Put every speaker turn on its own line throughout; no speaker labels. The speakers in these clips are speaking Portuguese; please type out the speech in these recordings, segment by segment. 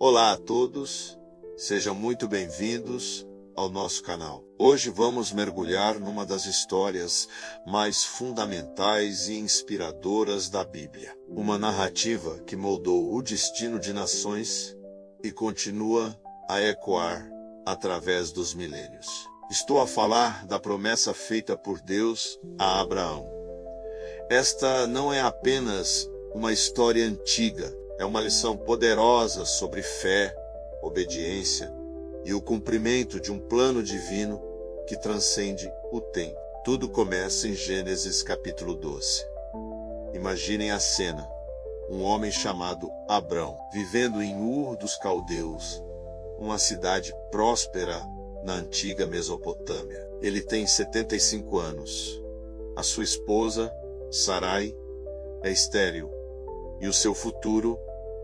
Olá a todos, sejam muito bem-vindos ao nosso canal. Hoje vamos mergulhar numa das histórias mais fundamentais e inspiradoras da Bíblia. Uma narrativa que moldou o destino de nações e continua a ecoar através dos milênios. Estou a falar da promessa feita por Deus a Abraão. Esta não é apenas uma história antiga, é uma lição poderosa sobre fé, obediência e o cumprimento de um plano divino que transcende o tempo. Tudo começa em Gênesis capítulo 12. Imaginem a cena: um homem chamado Abrão, vivendo em Ur dos Caldeus, uma cidade próspera na antiga Mesopotâmia. Ele tem 75 anos. A sua esposa, Sarai, é estéril e o seu futuro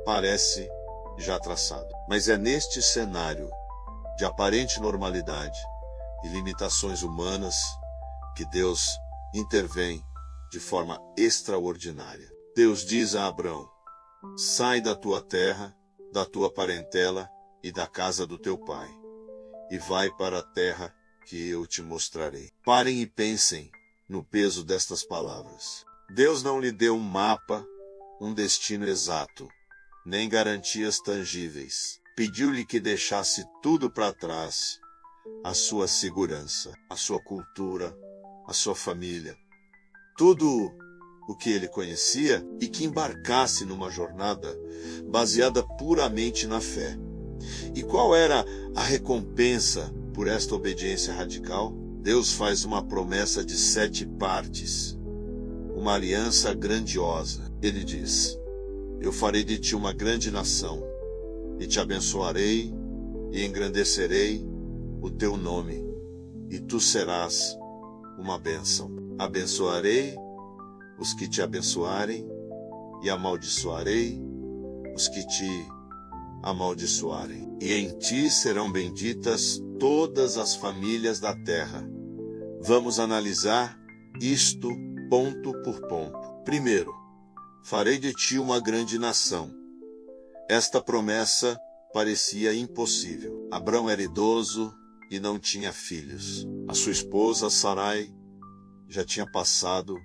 parece já traçado. Mas é neste cenário de aparente normalidade e limitações humanas que Deus intervém de forma extraordinária. Deus diz a Abrão: sai da tua terra, da tua parentela e da casa do teu pai, e vai para a terra que eu te mostrarei. Parem e pensem no peso destas palavras. Deus não lhe deu um mapa, um destino exato, nem garantias tangíveis. Pediu-lhe que deixasse tudo para trás: a sua segurança, a sua cultura, a sua família, tudo o que ele conhecia, e que embarcasse numa jornada baseada puramente na fé. E qual era a recompensa por esta obediência radical? Deus faz uma promessa de 7 partes, uma aliança grandiosa. Ele diz: eu farei de ti uma grande nação, e te abençoarei, e engrandecerei o teu nome, e tu serás uma bênção. Abençoarei os que te abençoarem, e amaldiçoarei os que te amaldiçoarem. E em ti serão benditas todas as famílias da terra. Vamos analisar isto ponto por ponto. Primeiro, farei de ti uma grande nação. Esta promessa parecia impossível. Abrão era idoso e não tinha filhos. A sua esposa, Sarai, já tinha passado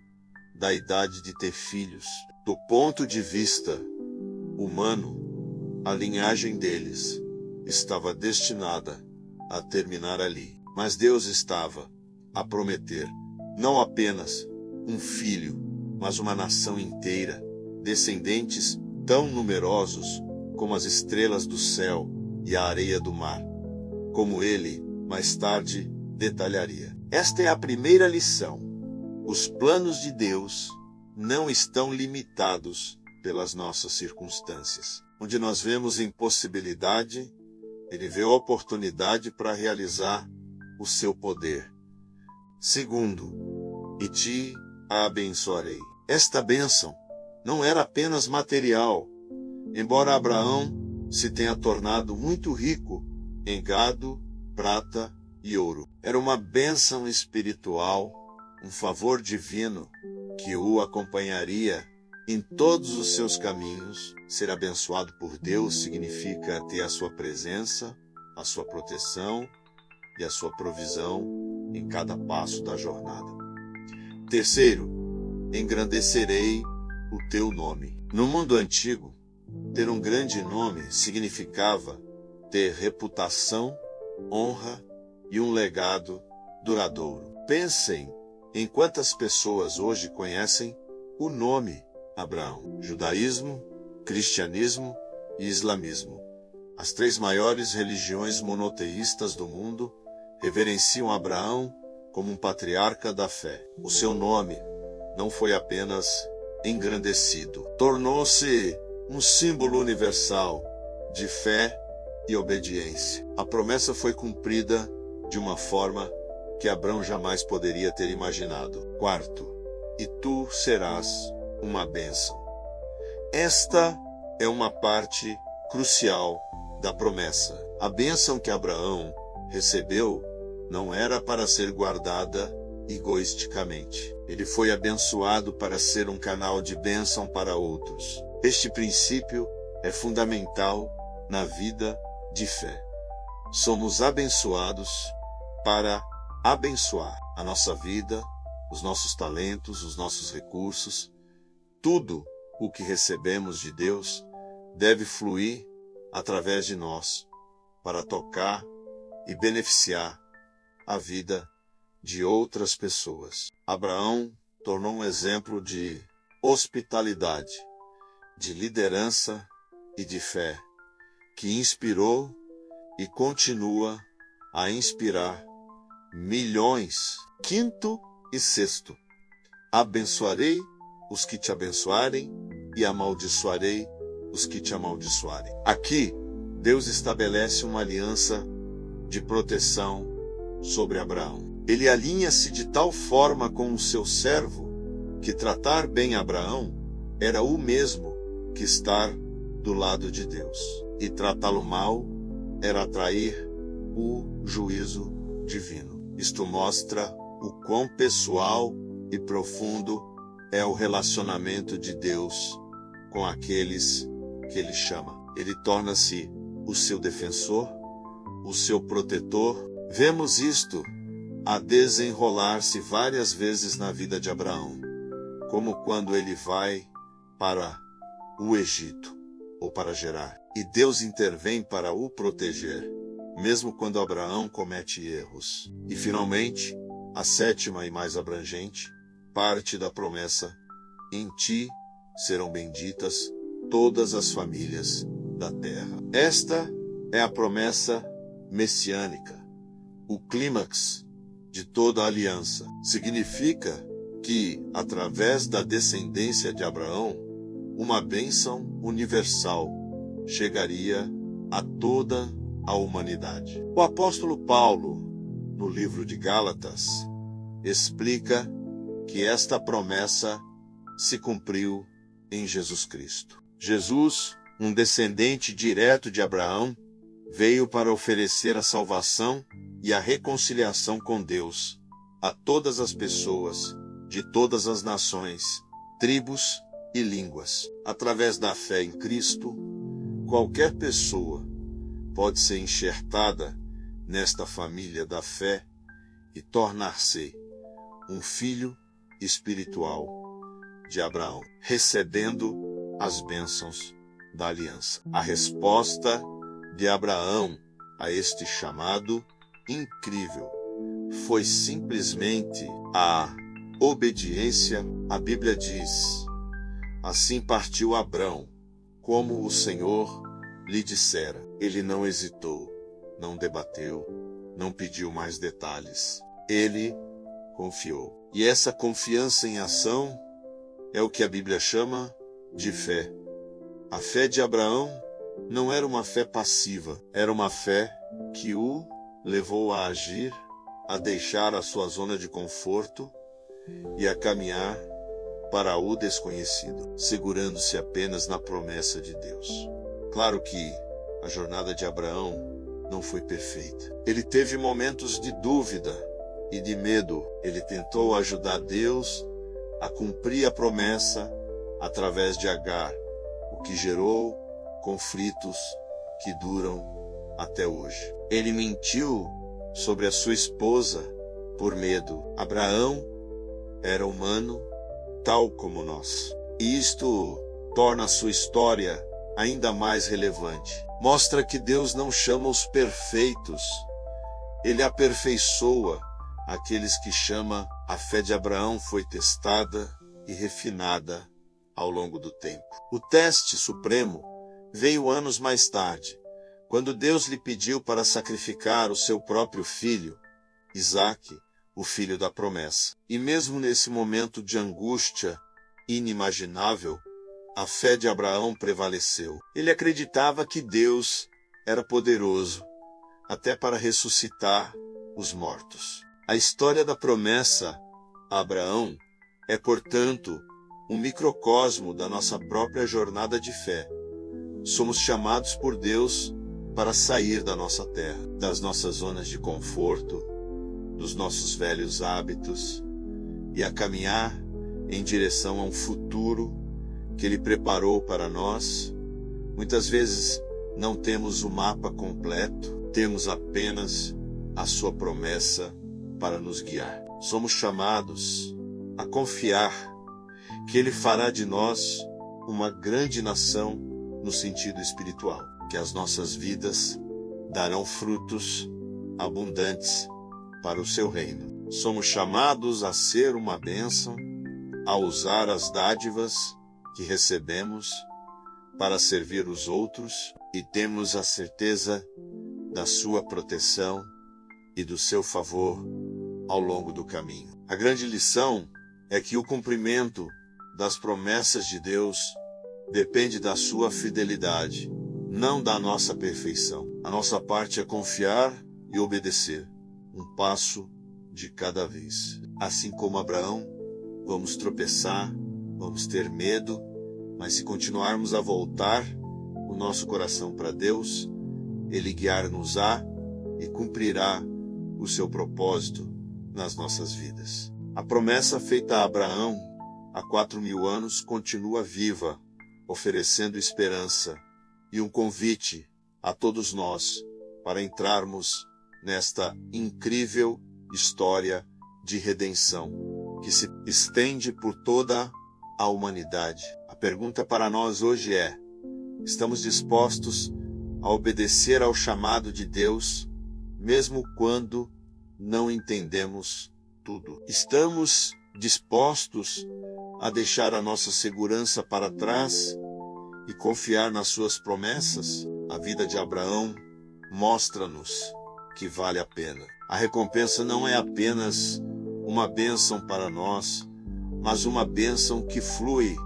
da idade de ter filhos. Do ponto de vista humano, a linhagem deles estava destinada a terminar ali. Mas Deus estava a prometer não apenas um filho, mas uma nação inteira, descendentes tão numerosos como as estrelas do céu e a areia do mar, como ele mais tarde detalharia. Esta é a primeira lição. Os planos de Deus não estão limitados pelas nossas circunstâncias. Onde nós vemos impossibilidade, ele vê oportunidade para realizar o seu poder. Segundo, e te abençoarei. Esta bênção não era apenas material, embora Abraão se tenha tornado muito rico em gado, prata e ouro. Era uma bênção espiritual, um favor divino que o acompanharia em todos os seus caminhos. Ser abençoado por Deus significa ter a sua presença, a sua proteção e a sua provisão em cada passo da jornada. Terceiro, engrandecerei o teu nome. No mundo antigo, ter um grande nome significava ter reputação, honra e um legado duradouro. Pensem em quantas pessoas hoje conhecem o nome Abraão. Judaísmo, cristianismo e islamismo, as 3 maiores religiões monoteístas do mundo, reverenciam Abraão como um patriarca da fé. O seu nome não foi apenas engrandecido, tornou-se um símbolo universal de fé e obediência. A promessa foi cumprida de uma forma que Abrão jamais poderia ter imaginado. Quarto, e tu serás uma bênção. Esta é uma parte crucial da promessa. A bênção que Abraão recebeu não era para ser guardada egoisticamente. Ele foi abençoado para ser um canal de bênção para outros. Este princípio é fundamental na vida de fé. Somos abençoados para abençoar a nossa vida, os nossos talentos, os nossos recursos. Tudo o que recebemos de Deus deve fluir através de nós para tocar e beneficiar a vida de outras pessoas. Abraão tornou um exemplo de hospitalidade, de liderança e de fé, que inspirou e continua a inspirar milhões. Quinto e sexto: abençoarei os que te abençoarem e amaldiçoarei os que te amaldiçoarem. Aqui, Deus estabelece uma aliança de proteção sobre Abraão. Ele alinha-se de tal forma com o seu servo que tratar bem Abraão era o mesmo que estar do lado de Deus. E tratá-lo mal era atrair o juízo divino. Isto mostra o quão pessoal e profundo é o relacionamento de Deus com aqueles que Ele chama. Ele torna-se o seu defensor, o seu protetor. Vemos isto a desenrolar-se várias vezes na vida de Abraão, como quando ele vai para o Egito ou para Gerar, e Deus intervém para o proteger, mesmo quando Abraão comete erros. E finalmente, a sétima e mais abrangente parte da promessa: em ti serão benditas todas as famílias da terra. Esta é a promessa messiânica, o clímax de toda a aliança. Significa que, através da descendência de Abraão, uma bênção universal chegaria a toda a humanidade. O apóstolo Paulo, no livro de Gálatas, explica que esta promessa se cumpriu em Jesus Cristo. Jesus, um descendente direto de Abraão, veio para oferecer a salvação e a reconciliação com Deus a todas as pessoas de todas as nações, tribos e línguas. Através da fé em Cristo, qualquer pessoa pode ser enxertada nesta família da fé e tornar-se um filho espiritual de Abraão, recebendo as bênçãos da aliança. A resposta de Abraão a este chamado incrível foi simplesmente a obediência. A Bíblia diz: assim partiu Abrão, como o Senhor lhe dissera. Ele não hesitou, não debateu, não pediu mais detalhes. Ele confiou. E essa confiança em ação é o que a Bíblia chama de fé. A fé de Abraão não era uma fé passiva, era uma fé que o levou a agir, a deixar a sua zona de conforto e a caminhar para o desconhecido, segurando-se apenas na promessa de Deus. Claro que a jornada de Abraão não foi perfeita. Ele teve momentos de dúvida e de medo. Ele tentou ajudar Deus a cumprir a promessa através de Agar, o que gerou conflitos que duram até hoje. Ele mentiu sobre a sua esposa por medo. Abraão era humano, tal como nós. E isto torna a sua história ainda mais relevante. Mostra que Deus não chama os perfeitos, Ele aperfeiçoa aqueles que chama. A fé de Abraão foi testada e refinada ao longo do tempo. O teste supremo veio anos mais tarde, quando Deus lhe pediu para sacrificar o seu próprio filho, Isaque, o filho da promessa. E mesmo nesse momento de angústia inimaginável, a fé de Abraão prevaleceu. Ele acreditava que Deus era poderoso até para ressuscitar os mortos. A história da promessa a Abraão é, portanto, um microcosmo da nossa própria jornada de fé. Somos chamados por Deus para sair da nossa terra, das nossas zonas de conforto, dos nossos velhos hábitos e a caminhar em direção a um futuro que Ele preparou para nós, muitas vezes Não temos o mapa completo, temos apenas a sua promessa para nos guiar. Somos chamados a confiar que Ele fará de nós uma grande nação no sentido espiritual, que as nossas vidas darão frutos abundantes para o seu reino. Somos chamados a ser uma bênção, a usar as dádivas que recebemos para servir os outros e temos a certeza da sua proteção e do seu favor ao longo do caminho. A grande lição é que o cumprimento das promessas de Deus depende da sua fidelidade, não da nossa perfeição. A nossa parte é confiar e obedecer, um passo de cada vez. Assim como Abraão, vamos tropeçar, vamos ter medo, mas se continuarmos a voltar o nosso coração para Deus, Ele guiar-nos-á e cumprirá o seu propósito nas nossas vidas. A promessa feita a Abraão há 4.000 anos continua viva, oferecendo esperança e um convite a todos nós para entrarmos nesta incrível história de redenção que se estende por toda a humanidade. A pergunta para nós hoje é: estamos dispostos a obedecer ao chamado de Deus, mesmo quando não entendemos tudo? Estamos dispostos a deixar a nossa segurança para trás e confiar nas suas promessas? A vida de Abraão mostra-nos que vale a pena. A recompensa não é apenas uma bênção para nós, mas uma bênção que flui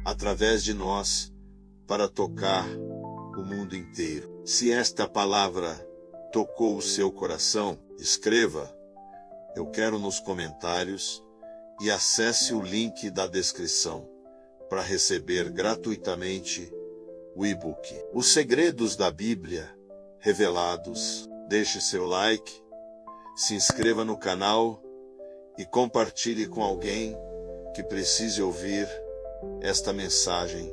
através de nós para tocar o mundo inteiro. Se esta palavra tocou o seu coração, escreva "Eu quero" nos comentários e acesse o link da descrição para receber gratuitamente o e-book Os Segredos da Bíblia Revelados. Deixe seu like, se inscreva no canal e compartilhe com alguém que precise ouvir esta mensagem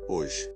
hoje.